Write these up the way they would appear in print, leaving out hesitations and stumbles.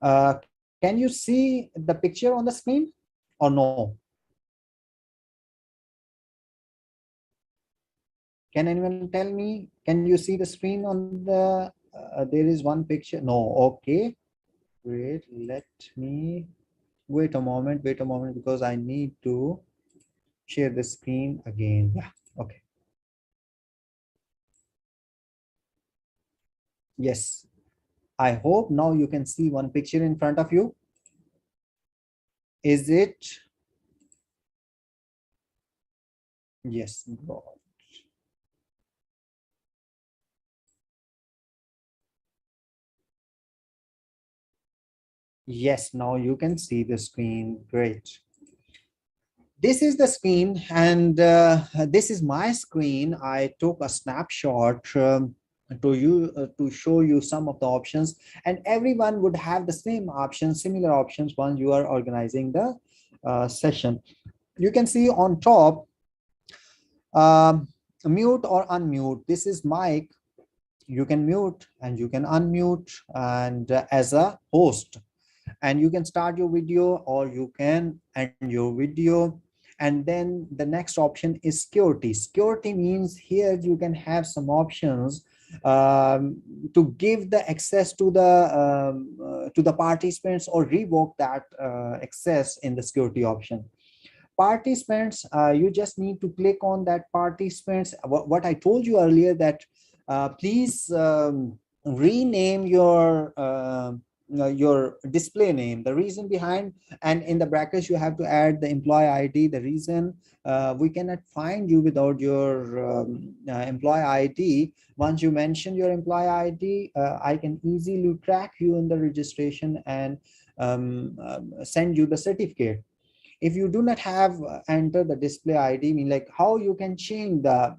Uh, can you see the picture on the screen or no? Can anyone tell me? Can you see the screen on the? There is one picture. No. Okay. Wait. Let me wait a moment. Wait a moment because I need to share the screen again. Yeah. Okay. Yes. I hope now you can see one picture in front of you. Is it? Yes. God. Yes. Now you can see the screen. Great. This is the screen, and this is my screen. I took a snapshot to show you some of the options, and everyone would have the same options, similar options once you are organizing the session. You can see on top, um, mute or unmute. This is mic. You can mute and you can unmute, and as a host, and you can start your video or you can end your video. And then the next option is security. Security means here you can have some options to give the access to the participants or revoke that access in the security option. Participants, you just need to click on that participants. What I told you earlier, that please rename your display name, the reason behind, and in the brackets you have to add the employee ID. The reason we cannot find you without your employee ID. Once you mention your employee ID, I can easily track you in the registration and send you the certificate. If you do not have enter the display ID, mean like how you can change the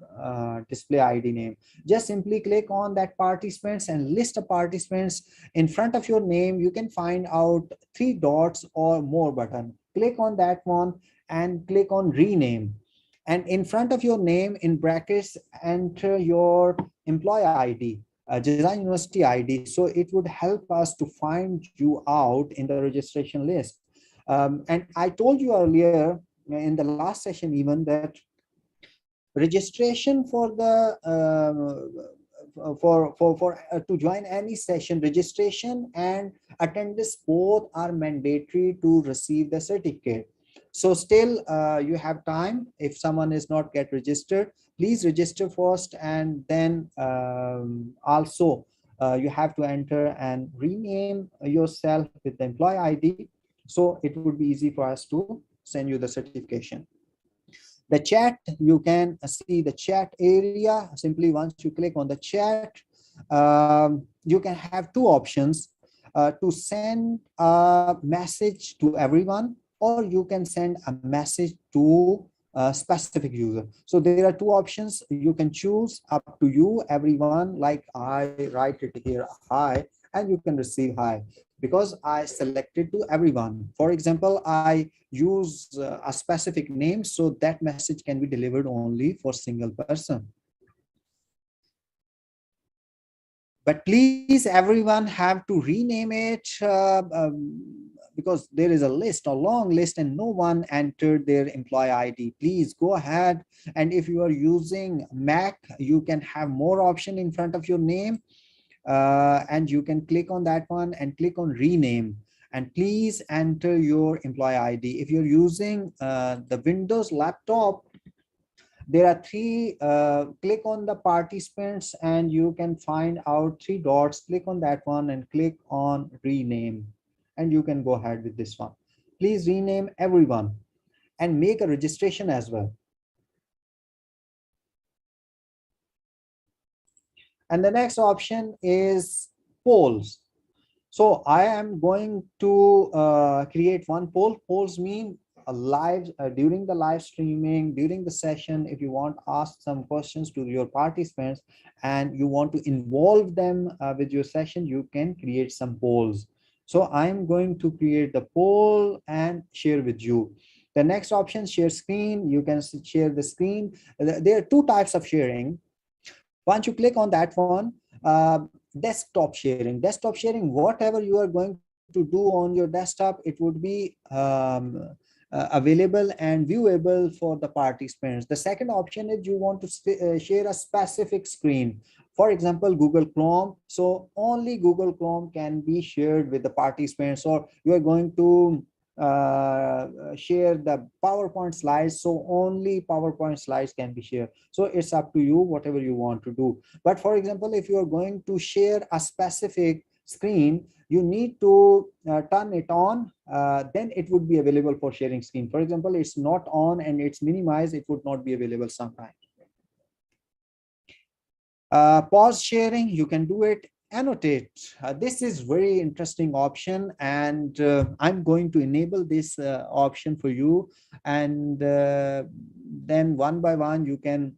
display ID name, just simply click on that participants and list of participants. In front of your name you can find out three dots or more button. Click on that one and click on rename, and in front of your name in brackets enter your employee ID, Design University ID, so it would help us to find you out in the registration list. And I told you earlier in the last session even that registration for the to join any session, registration and attendance both are mandatory to receive the certificate. So still you have time. If someone is not get registered, please register first, and then also you have to enter and rename yourself with the employee ID, so it would be easy for us to send you the certification. The chat, you can see the chat area. Simply once you click on the chat, you can have two options, to send a message to everyone, or you can send a message to a specific user. So there are two options you can choose, up to you. Everyone, like I write it here, hi, and you can receive hi, because I selected to everyone. For example, I use a specific name, so that message can be delivered only for single person. But please, everyone have to rename it, because there is a list, a long list, and no one entered their employee ID. Please go ahead, and if you are using Mac, you can have more option in front of your name, and you can click on that one and click on rename, and please enter your employee ID. If you're using the Windows laptop, there are three, click on the participants and you can find out three dots. Click on that one and click on rename, and you can go ahead with this one. Please rename everyone and make a registration as well. And the next option is polls. So I am going to create one poll. Polls mean a live, during the live streaming, during the session, if you want to ask some questions to your participants and you want to involve them with your session, you can create some polls. So I'm going to create the poll and share with you. The next option, share screen. You can share the screen. There are two types of sharing. Once you click on that one, desktop sharing. Desktop sharing, whatever you are going to to do on your desktop, it would be available and viewable for the participants. The second option is you want to share a specific screen, for example Google Chrome. So only Google Chrome can be shared with the participants, or you are going to share the PowerPoint slides, so only PowerPoint slides can be shared. So it's up to you, whatever you want to do. But for example, if you are going to share a specific screen, you need to turn it on, then it would be available for sharing screen. For example, it's not on and it's minimized, it would not be available sometimes. Pause sharing, you can do it. Annotate, this is very interesting option, and I'm going to enable this option for you, and then one by one you can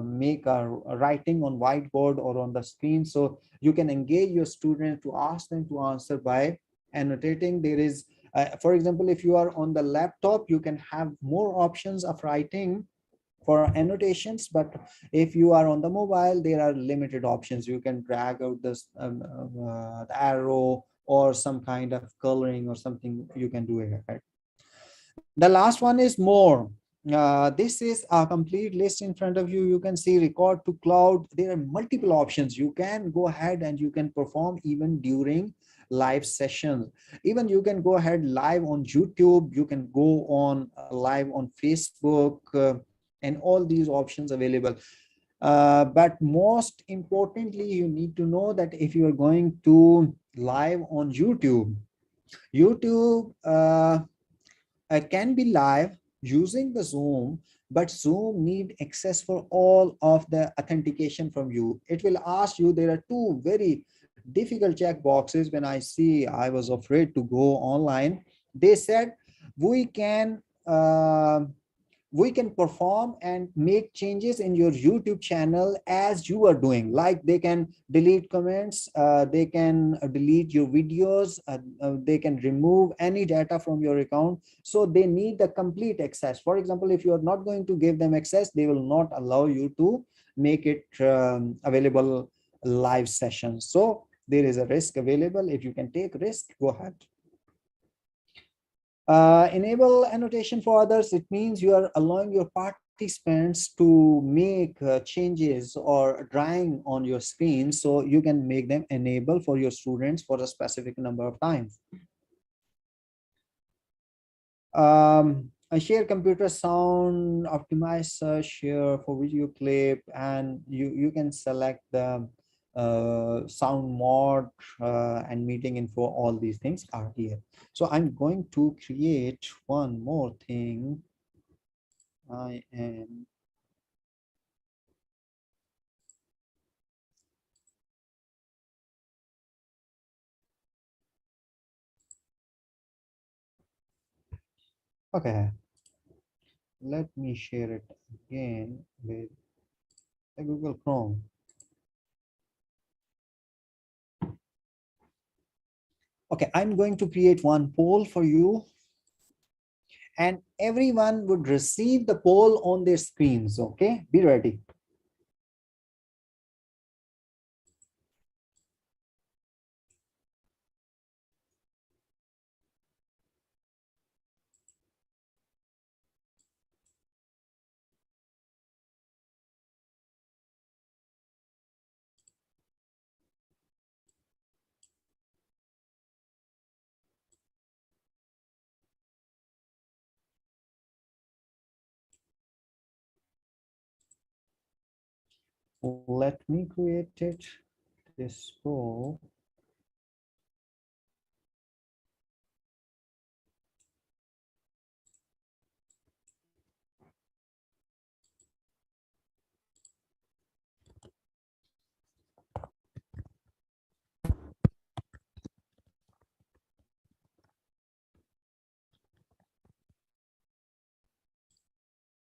make a writing on whiteboard or on the screen, so you can engage your students to ask them to answer by annotating. There is for example, if you are on the laptop, you can have more options of writing for annotations, but if you are on the mobile, there are limited options. You can drag out this the arrow or some kind of coloring or something you can do it, right? The last one is more. This is a complete list in front of you. You can see record to cloud. There are multiple options. You can go ahead and you can perform even during live sessions. Even you can go ahead live on YouTube. You can go on live on Facebook, and all these options available. But most importantly, you need to know that if you are going to live on YouTube, YouTube can be live using the Zoom, but Zoom need access for all of the authentication from you. It will ask you, there are two very difficult check boxes. When I was afraid to go online. They said uh, we can perform and make changes in your YouTube channel as you are doing. Like they can delete comments, they can delete your videos, they can remove any data from your account. So they need the complete access. For example, if you are not going to give them access, they will not allow you to make it available live sessions. So there is a risk available. If you can take risk, go ahead. Enable annotation for others. It means you are allowing your participants to make changes or drawing on your screen, so you can make them enable for your students for a specific number of times. I share computer sound, optimize search here for video clip, and you can select the sound mode and meeting info. All these things are here. So I'm going to create one more thing. I am okay. Let me share it again with the Google Chrome. Okay, I'm going to create one poll for you, and everyone would receive the poll on their screens. Okay, be ready. Let me create it. This poll.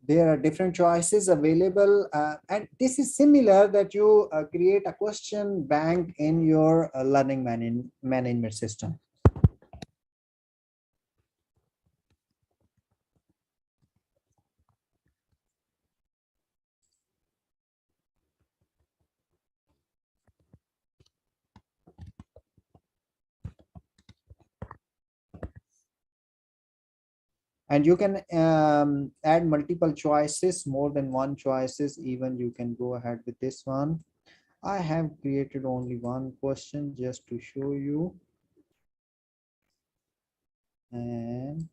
There are different choices available, and this is similar that you create a question bank in your learning management system. And you can add multiple choices, more than one choices even. You can go ahead with this one. I have created only one question just to show you. And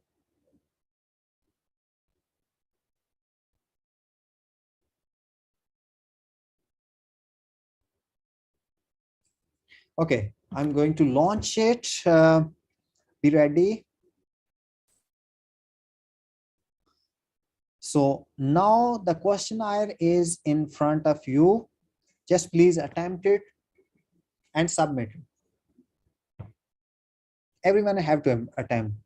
okay, I'm going to launch it. Be ready. So now the questionnaire is in front of you. Just please attempt it and submit it. Everyone have to attempt.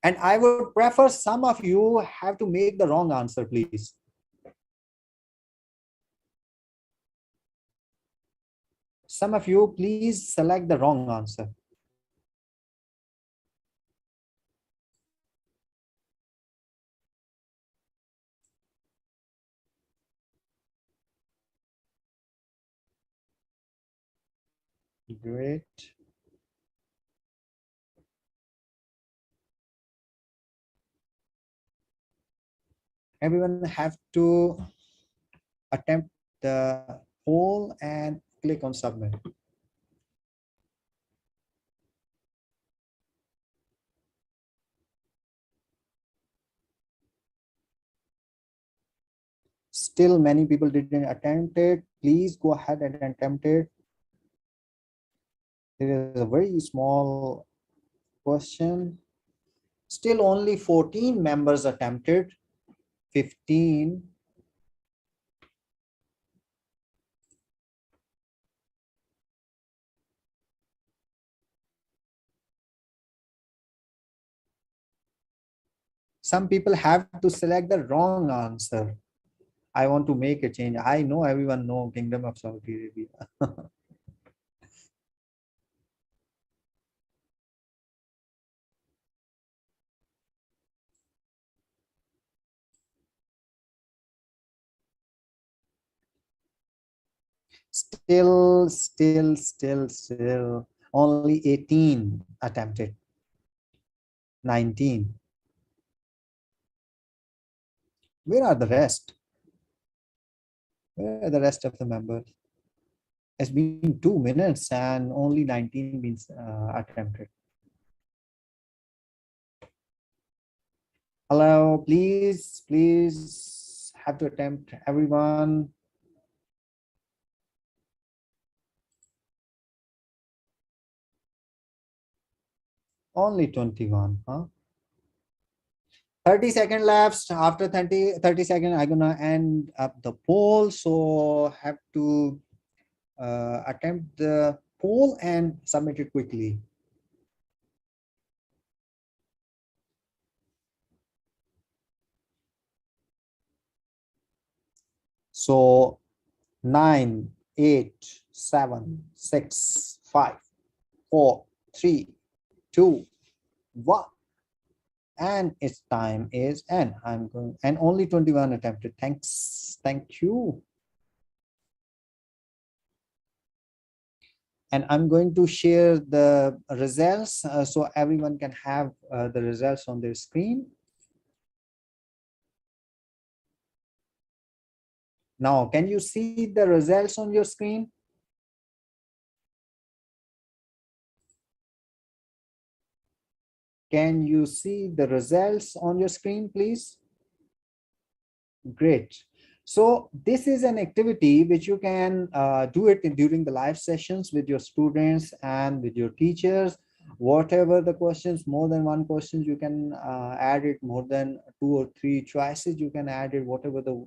And I would prefer some of you have to make the wrong answer, please. Some of you, please select the wrong answer. Great. Everyone have to attempt the poll and click on submit. Still many people didn't attempt it. Please go ahead and attempt it. It is a very small question. Still only 14 members attempted. 15. Some people have to select the wrong answer. I want to make a change. I know everyone know Kingdom of Saudi Arabia. Still only 18 attempted. 19. Where are the rest? Where are the rest of the members? It's been 2 minutes and only 19 been attempted. Hello, please have to attempt, everyone. Only 21, huh? 30-second left. After 30 seconds, I'm gonna end up the poll. So have to attempt the poll and submit it quickly. So 9, 8, 7, 6, 5, 4, 3, 2, 1. And its time is n. I'm going, and only 21 attempted. Thank you. And I'm going to share the results so everyone can have the results on their screen. Now, can you see the results on your screen? Can you see the results on your screen, please? Great. So this is an activity which you can do it during the live sessions with your students and with your teachers. Whatever the questions, more than one questions, you can add it, more than 2 or 3 choices, you can add it, whatever the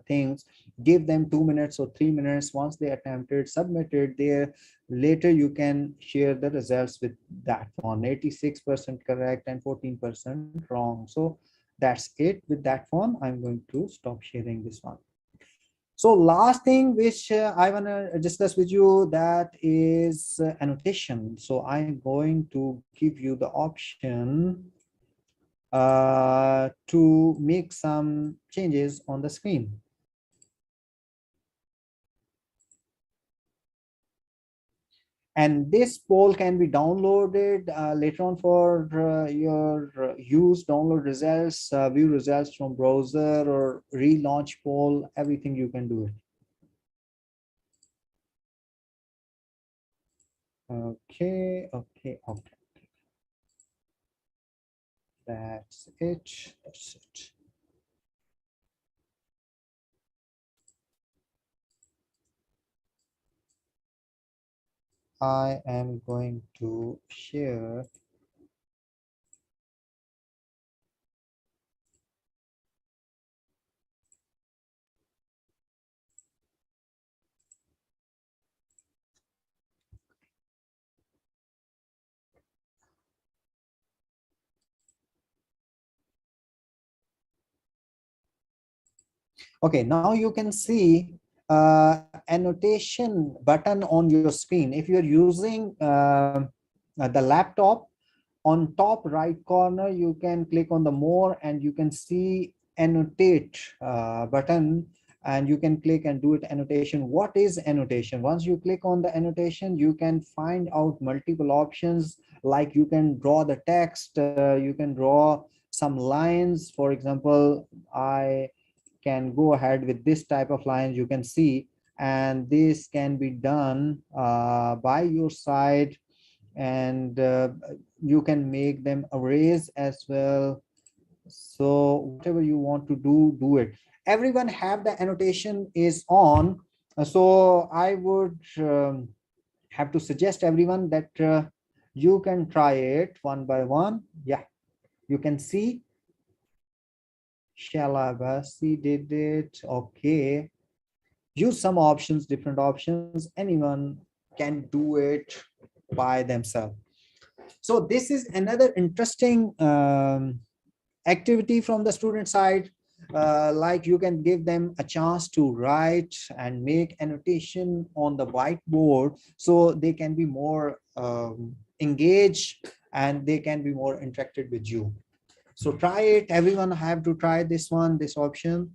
things. Give them 2 minutes or 3 minutes. Once they attempted, submitted there, later you can share the results with that one. 86% correct and 14% wrong. So that's it with that one. I'm going to stop sharing this one. So last thing which I want to discuss with you, that is annotation. So I'm going to give you the option to make some changes on the screen. And this poll can be downloaded later on for your use. Download results, view results from browser, or relaunch poll, everything you can do it. Okay, okay, okay. That's it. That's it. I am going to share. Okay, now you can see annotation button on your screen. If you're using the laptop, on top right corner, you can click on the more and you can see annotate button, and you can click and do it annotation. What is annotation? Once you click on the annotation, you can find out multiple options, like you can draw the text, you can draw some lines. For example, I can go ahead with this type of lines, you can see, and this can be done by your side, and you can make them arrays as well. So whatever you want to do, do it. Everyone have the annotation is on. So I would have to suggest everyone that you can try it one by one. Yeah, you can see Shalabasi did it. Okay, use some options, different options. Anyone can do it by themselves. So this is another interesting activity from the student side. Like you can give them a chance to write and make annotation on the whiteboard, so they can be more engaged and they can be more interacted with you. So try it. Everyone have to try this one, this option.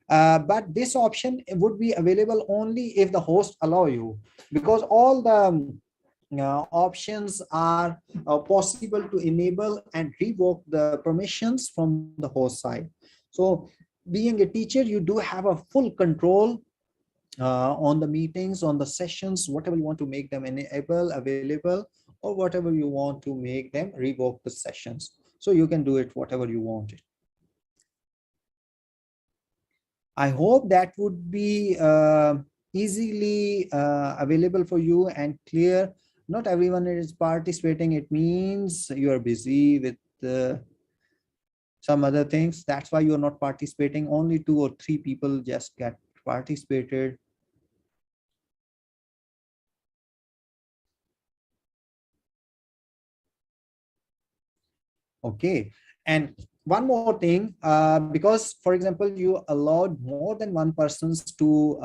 But this option would be available only if the host allow you, because all the options are possible to enable and revoke the permissions from the host side. So being a teacher, you do have a full control on the meetings, on the sessions, whatever you want to make them enable, available, or whatever you want to make them revoke the sessions. So you can do it whatever you want it. I hope that would be easily available for you and clear. Not everyone is participating. It means you are busy with some other things. That's why you're not participating. Only 2 or 3 people just get participated. Okay. And one more thing, because for example, you allowed more than one persons to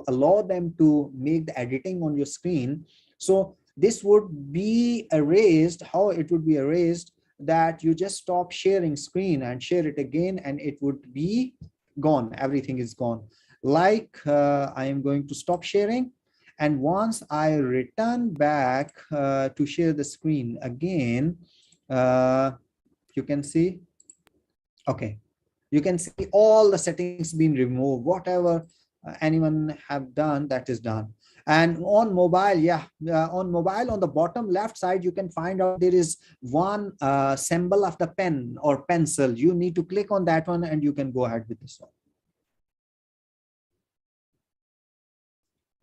allow them to make the editing on your screen. So this would be erased. How it would be erased? That you just stop sharing screen and share it again, and it would be gone. Everything is gone. Like I am going to stop sharing. And once I return back to share the screen again, uh, you can see, okay, you can see all the settings being removed. Whatever anyone have done, that is done. And on mobile, yeah, on mobile, on the bottom left side, you can find out there is one symbol of the pen or pencil. You need to click on that one and you can go ahead with this one.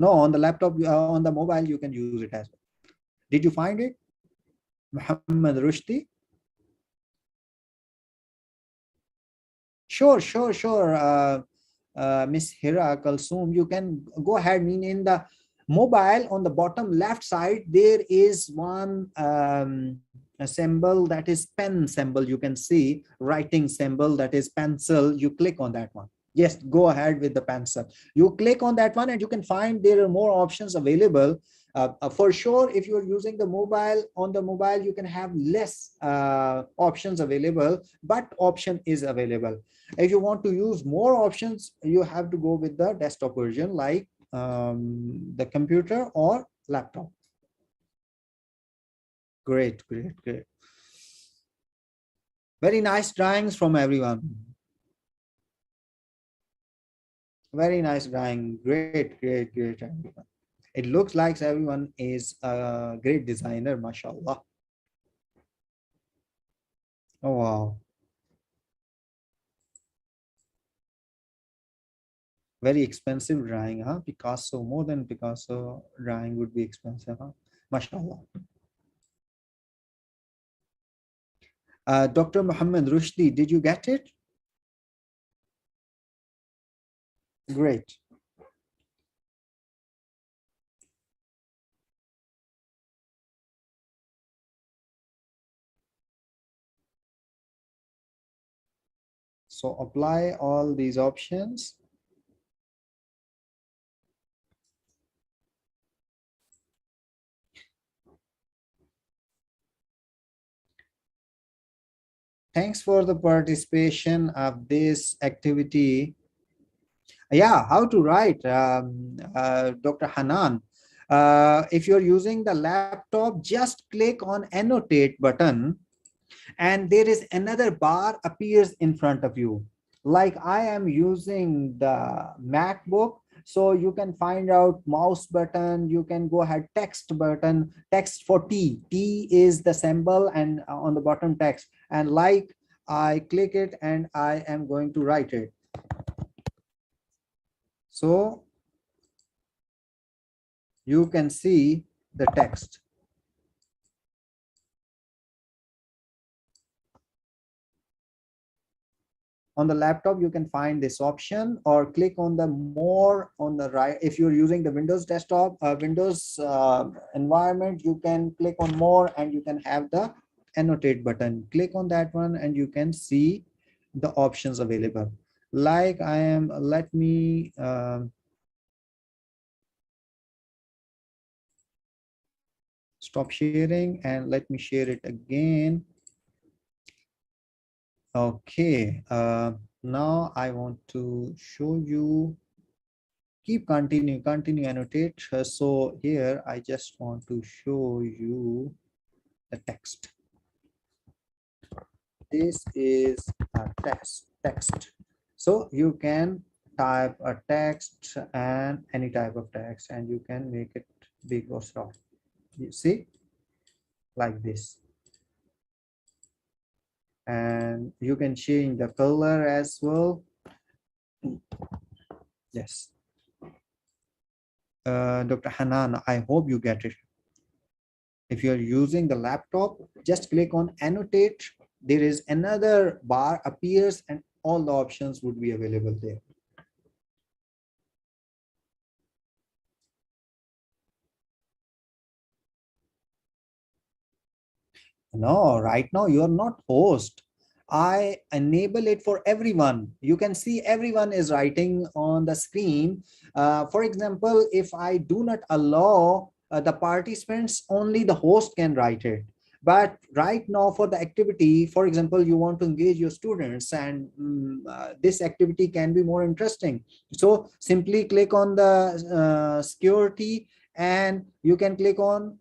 No, on the laptop, on the mobile, you can use it as well. Did you find it, Muhammad Rushdi? Sure, sure, sure. Miss Hira Kalsoom, you can go ahead. Mean in the mobile on the bottom left side, there is one a symbol that is pen symbol. You can see writing symbol that is pencil. You click on that one. Yes, go ahead with the pencil. You click on that one and you can find there are more options available. For sure, if you're using the mobile, on the mobile, you can have less options available, but option is available. If you want to use more options, you have to go with the desktop version, like the computer or laptop? Great, great, great. Very nice drawings from everyone. Very nice drawing. Great, great, great. Everyone. It looks like everyone is a great designer, mashallah. Oh, wow. Very expensive drawing, huh? Picasso, more than Picasso drawing would be expensive, huh? Mashallah. Dr. Muhammad Rushdie, did you get it? Great. So apply all these options. Thanks for the participation of this activity. Yeah, how to write, Dr. Hanan. If you're using the laptop, just click on annotate button and there is another bar appears in front of you. Like I am using the MacBook, so you can find out mouse button, you can go ahead text button, text for T is the symbol and on the bottom text, and like I click it and I am going to write it. So you can see the text. On the laptop, you can find this option or click on the more on the right. If you're using the Windows desktop, Windows environment, you can click on more and you can have the annotate button. Click on that one and you can see the options available. Like I am, let me stop sharing and let me share it again. Okay, now I want to show you, continue annotate. So here I just want to show you the text. This is a text. So you can type a text and any type of text and you can make it big or small. You see, like this. And you can change the color as well. Yes. Dr. Hanan, I hope you get it. If you're using the laptop, just click on annotate. There is another bar appears and all the options would be available there. No, right now you're not host. I enable it for everyone. You can see everyone is writing on the screen. For example, if I do not allow the participants, only the host can write it. But right now for the activity, for example, you want to engage your students and this activity can be more interesting. So simply click on the security and you can click on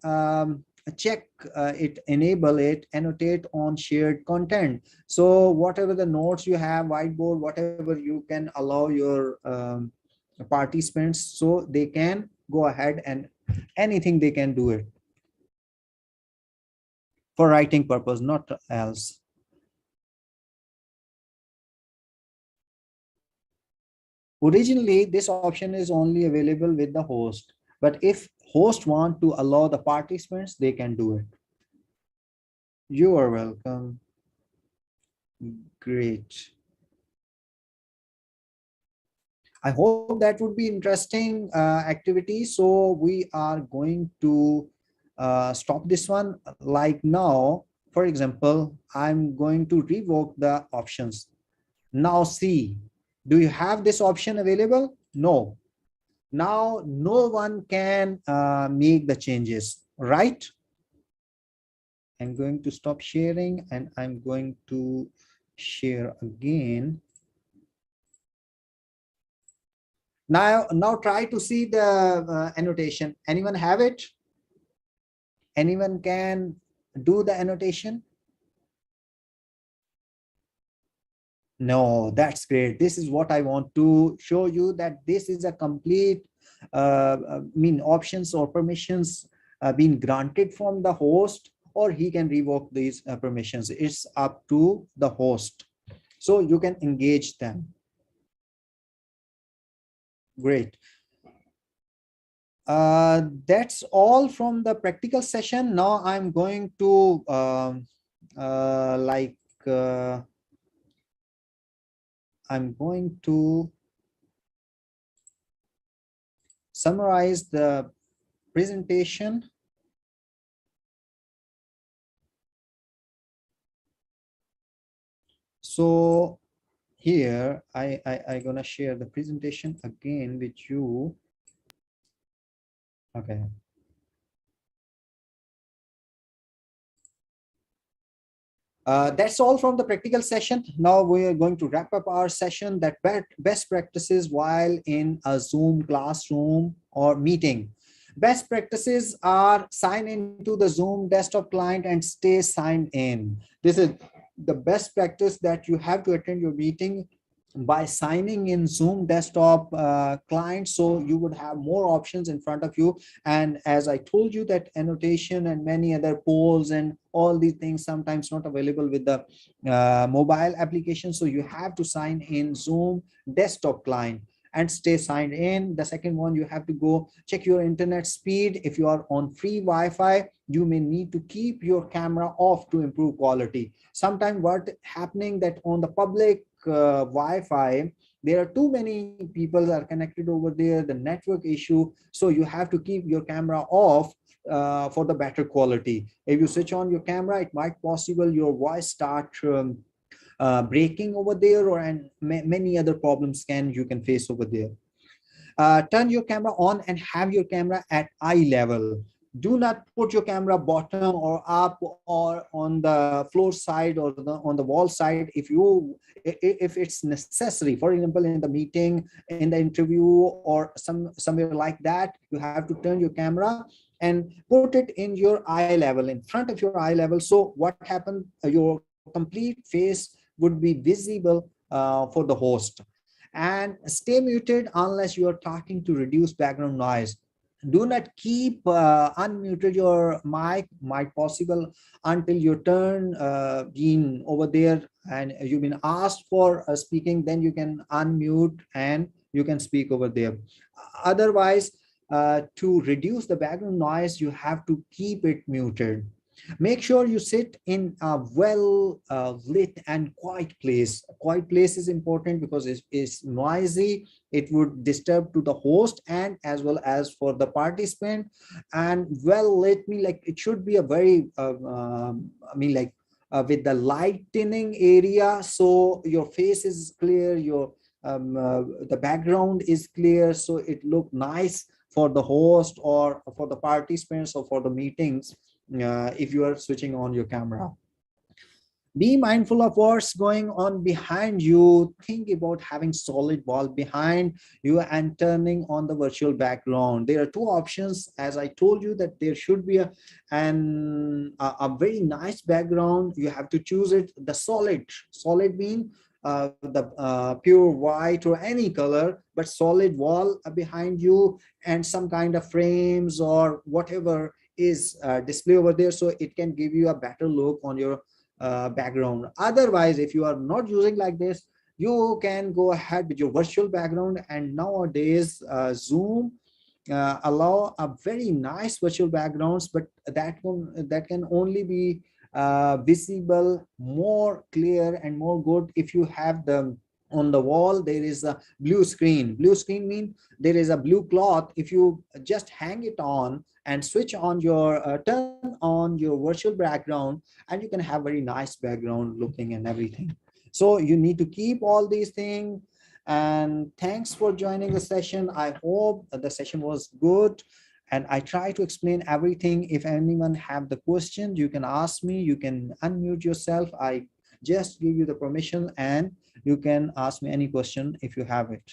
check it, enable it, annotate on shared content. So whatever the notes you have, whiteboard, whatever, you can allow your participants so they can go ahead and anything they can do it for writing purpose, not else. Originally this option is only available with the host, but if host want to allow the participants, they can do it. You are welcome. Great. I hope that would be interesting activity. So we are going to stop this one. Like now, for example, I'm going to revoke the options. Now see, do you have this option available? No. Now no one can make the changes, right? I'm going to stop sharing and I'm going to share again. Now try to see the annotation. Anyone have it? Anyone can do the annotation? No, that's great. This is what I want to show you, that this is a complete options or permissions being granted from the host, or he can revoke these permissions. It's up to the host. So you can engage them. Great. That's all from the practical session. Now I'm going to like I'm going to summarize the presentation. So here I gonna share the presentation again with you. Okay. That's all from the practical session. Now we are going to wrap up our session, that best practices while in a Zoom classroom or meeting. Best practices are: sign into the Zoom desktop client and stay signed in. This is the best practice, that you have to attend your meeting by signing in Zoom desktop client, so you would have more options in front of you. And as I told you, that annotation and many other polls and all these things sometimes not available with the mobile application, so you have to sign in Zoom desktop client and stay signed in. The second one, you have to go check your internet speed. If you are on free Wi-Fi, you may need to keep your camera off to improve quality. Sometimes what happening, that on the public Wi-Fi, there are too many people are connected over there, the network issue, so you have to keep your camera off for the better quality. If you switch on your camera, it might possible your voice start breaking over there, or and many other problems you can face over there. Turn your camera on and have your camera at eye level. Do not put your camera bottom or up or on the floor side or on the wall side. If it's necessary, for example, in the meeting, in the interview, or somewhere like that, you have to turn your camera and put it in your eye level, in front of your eye level. So what happened, your complete face would be visible for the host. And stay muted unless you are talking, to reduce background noise. Do not keep unmuted your might possible until your turn being over there and you've been asked for speaking, then you can unmute and you can speak over there. Otherwise, to reduce the background noise, you have to keep it muted. Make sure you sit in a well lit and quiet place. A quiet place is important because it's noisy. It would disturb to the host and as well as for the participant. And well lit me like it should be a very with the lightening area, so your face is clear, your the background is clear, so it look nice for the host or for the participants or for the meetings. If you are switching on your camera, be mindful of what's going on behind you. Think about having solid wall behind you and turning on the virtual background. There are two options. As I told you, that there should be a very nice background. You have to choose it. The solid mean the pure white or any color, but solid wall behind you, and some kind of frames or whatever is display over there, so it can give you a better look on your background. Otherwise, if you are not using like this, you can go ahead with your virtual background. And nowadays Zoom allow a very nice virtual backgrounds, but that can only be visible more clear and more good if you have the on the wall there is a blue screen mean there is a blue cloth. If you just hang it on and switch on your turn on your virtual background, and you can have very nice background looking and everything. So you need to keep all these things. And thanks for joining the session. I hope the session was good and I try to explain everything. If anyone have the question, you can ask me. You can unmute yourself. I just give you the permission and you can ask me any question if you have it.